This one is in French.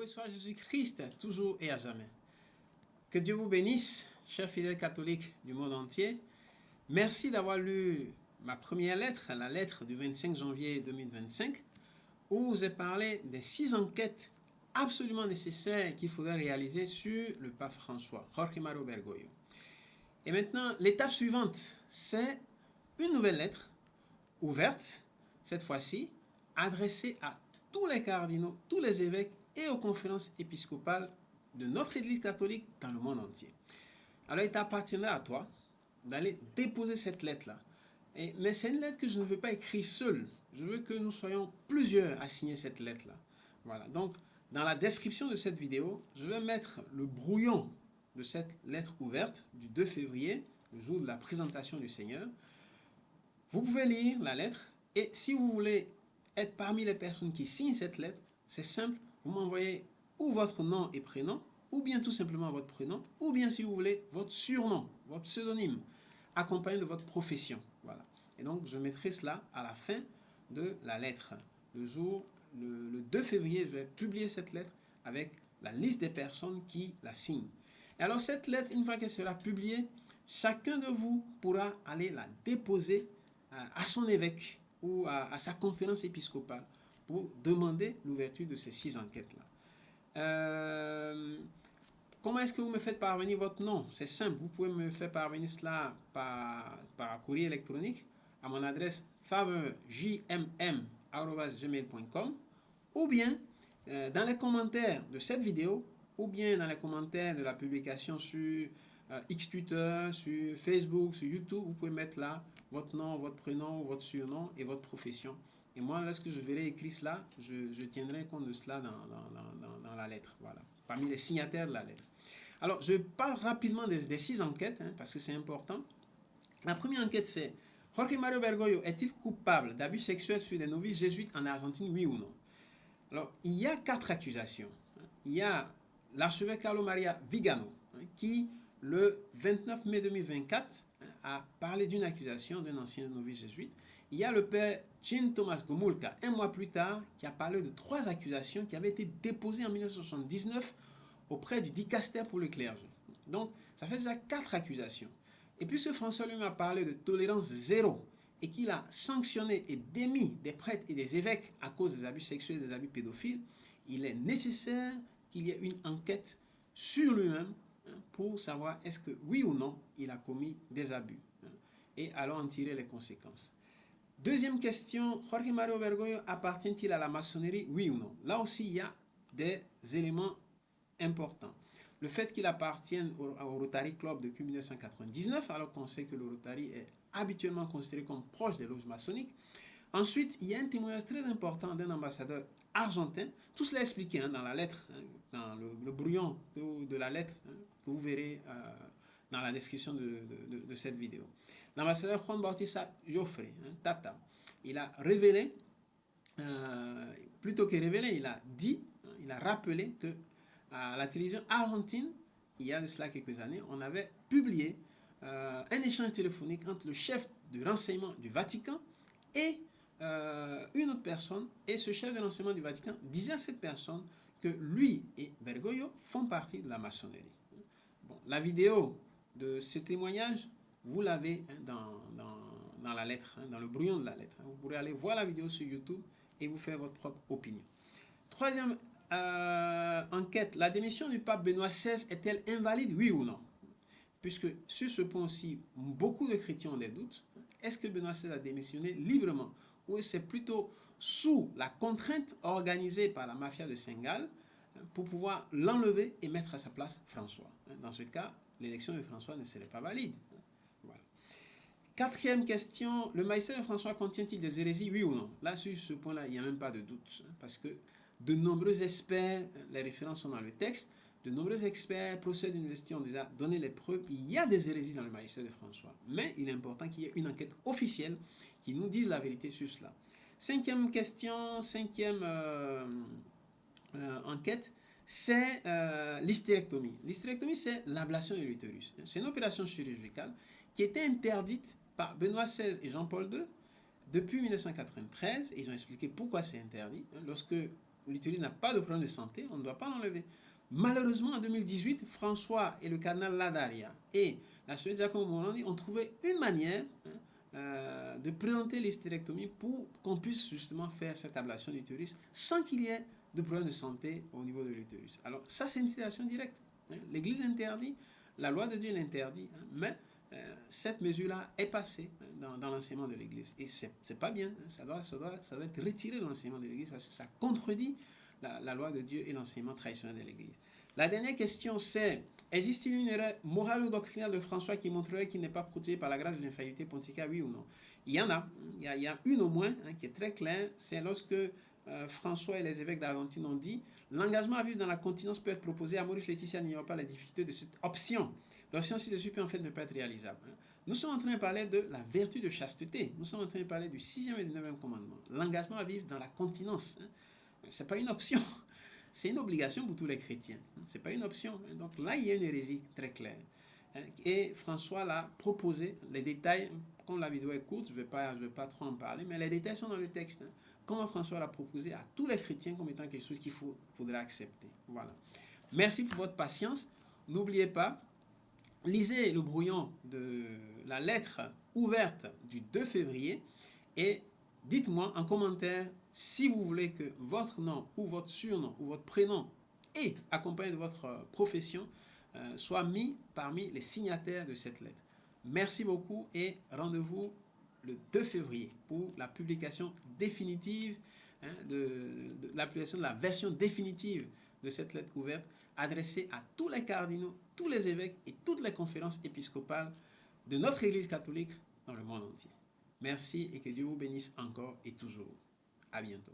loué soit Jésus-Christ, toujours et à jamais. Que Dieu vous bénisse, chers fidèles catholiques du monde entier. Merci d'avoir lu ma première lettre, la lettre du 25 janvier 2025, où vous ai parlé des 6 enquêtes absolument nécessaires qu'il faudrait réaliser sur le pape François, Jorge Mario Bergoglio. Et maintenant, l'étape suivante, c'est une nouvelle lettre ouverte, cette fois-ci, adressée à tous les cardinaux, tous les évêques et aux conférences épiscopales de notre Église catholique dans le monde entier. Alors, il t'appartiendra à toi d'aller déposer cette lettre-là. Mais c'est une lettre que je ne veux pas écrire seule. Je veux que nous soyons plusieurs à signer cette lettre-là. Voilà. Donc, dans la description de cette vidéo, je vais mettre le brouillon de cette lettre ouverte du 2 février, le jour de la présentation du Seigneur. Vous pouvez lire la lettre et si vous voulez être parmi les personnes qui signent cette lettre, c'est simple, vous m'envoyez ou votre nom et prénom, ou bien tout simplement votre prénom, ou bien si vous voulez votre surnom, votre pseudonyme, accompagné de votre profession. Voilà. Et donc je mettrai cela à la fin de la lettre. Le 2 février, je vais publier cette lettre avec la liste des personnes qui la signent. Et alors cette lettre, une fois qu'elle sera publiée, chacun de vous pourra aller la déposer à son évêque ou à sa conférence épiscopale pour demander l'ouverture de ces 6 enquêtes-là. Comment est-ce que vous me faites parvenir votre nom? C'est simple, vous pouvez me faire parvenir cela par courrier électronique à mon adresse faveurjmm@gmail.com ou bien dans les commentaires de cette vidéo ou bien dans les commentaires de la publication sur X Twitter, sur Facebook, sur YouTube, vous pouvez mettre là votre nom, votre prénom, votre surnom et votre profession. Et moi, lorsque je verrai écrit cela, je tiendrai compte de cela dans la lettre, voilà, parmi les signataires de la lettre. Alors, je parle rapidement des 6 enquêtes, parce que c'est important. La première enquête, c'est Jorge Mario Bergoglio est-il coupable d'abus sexuels sur des novices jésuites en Argentine, oui ou non? Alors, il y a 4 accusations. Il y a l'archevêque Carlo Maria Vigano, qui, le 29 mai 2024, a parlé d'une accusation d'un ancien novice jésuite. Il y a le père Jean Thomas Gomulka, un mois plus tard, qui a parlé de 3 accusations qui avaient été déposées en 1979 auprès du dicaster pour le clergé. Donc, ça fait déjà 4 accusations. Et puisque François lui-même a parlé de tolérance zéro et qu'il a sanctionné et démis des prêtres et des évêques à cause des abus sexuels et des abus pédophiles, il est nécessaire qu'il y ait une enquête sur lui-même pour savoir est-ce que oui ou non il a commis des abus et alors en tirer les conséquences. Deuxième question, Jorge Mario Bergoglio appartient-il à la maçonnerie, oui ou non? Là aussi, il y a des éléments important. Le fait qu'il appartienne au Rotary Club depuis 1999, alors qu'on sait que le Rotary est habituellement considéré comme proche des loges maçonniques. Ensuite, il y a un témoignage très important d'un ambassadeur argentin. Tout cela est expliqué dans la lettre, dans le brouillon de la lettre que vous verrez dans la description de cette vidéo. L'ambassadeur Juan Bautista Joffre, Tata, il a révélé, plutôt que révélé, il a dit, il a rappelé que à la télévision argentine, il y a de cela quelques années, on avait publié un échange téléphonique entre le chef de renseignement du Vatican et une autre personne. Et ce chef de renseignement du Vatican disait à cette personne que lui et Bergoglio font partie de la maçonnerie. Bon, la vidéo de ce témoignage, vous l'avez dans la lettre, dans le brouillon de la lettre. Vous pourrez aller voir la vidéo sur YouTube et vous faire votre propre opinion. Troisième enquête, la démission du pape Benoît XVI est-elle invalide, oui ou non? Puisque sur ce point aussi, beaucoup de chrétiens ont des doutes. Est-ce que Benoît XVI a démissionné librement ou c'est plutôt sous la contrainte organisée par la mafia de Saint-Gall pour pouvoir l'enlever et mettre à sa place François? Dans ce cas, l'élection de François ne serait pas valide. Voilà. Quatrième question, le magistère de François contient-il des hérésies, oui ou non? Là, sur ce point-là, il n'y a même pas de doute, parce que de nombreux experts, les références sont dans le texte, de nombreux experts, professeurs d'université ont déjà donné les preuves. Il y a des hérésies dans le magistère de François, mais il est important qu'il y ait une enquête officielle qui nous dise la vérité sur cela. Cinquième question, cinquième enquête, c'est l'hystérectomie. L'hystérectomie, c'est l'ablation de l'utérus. C'est une opération chirurgicale qui était interdite par Benoît XVI et Jean-Paul II depuis 1993. Ils ont expliqué pourquoi c'est interdit. Lorsque l'utérus n'a pas de problème de santé, on ne doit pas l'enlever. Malheureusement, en 2018, François et le cardinal Ladaria et la Suède Giacomo Morandi ont trouvé une manière de présenter l'hystérectomie pour qu'on puisse justement faire cette ablation de l'utérus sans qu'il y ait de problème de santé au niveau de l'utérus. Alors ça, c'est une situation directe. L'Église interdit, la loi de Dieu l'interdit, mais cette mesure-là est passée dans l'enseignement de l'Église. Et c'est pas bien, ça doit être retiré de l'enseignement de l'Église parce que ça contredit la loi de Dieu et l'enseignement traditionnel de l'Église. La dernière question, c'est: existe-t-il une erreur morale ou doctrinale de François qui montrerait qu'il n'est pas protégé par la grâce de l'infaillibilité pontificale, oui ou non? Il y en a. Il y a une au moins qui est très claire. C'est lorsque François et les évêques d'Argentine ont dit: l'engagement à vivre dans la continence peut être proposé à Maurice Laetitia, n'ignorant pas la difficulté de cette option. L'option ci-dessus peut en fait ne pas être réalisable. Nous sommes en train de parler de la vertu de chasteté. Nous sommes en train de parler du 6e et du 9e commandement. L'engagement à vivre dans la continence. Ce n'est pas une option. C'est une obligation pour tous les chrétiens. Ce n'est pas une option. Donc là, il y a une hérésie très claire. Et François l'a proposé. Les détails, comme la vidéo est courte, je ne vais pas trop en parler, mais les détails sont dans le texte. Comment François l'a proposé à tous les chrétiens comme étant quelque chose qu'il faudra accepter. Voilà. Merci pour votre patience. N'oubliez pas, lisez le brouillon de la lettre ouverte du 2 février et dites-moi en commentaire si vous voulez que votre nom ou votre surnom ou votre prénom et accompagné de votre profession soit mis parmi les signataires de cette lettre. Merci beaucoup et rendez-vous le 2 février pour la publication définitive, de la version définitive de cette lettre ouverte adressée à tous les cardinaux, tous les évêques et toutes les conférences épiscopales de notre Église catholique dans le monde entier. Merci et que Dieu vous bénisse encore et toujours. À bientôt.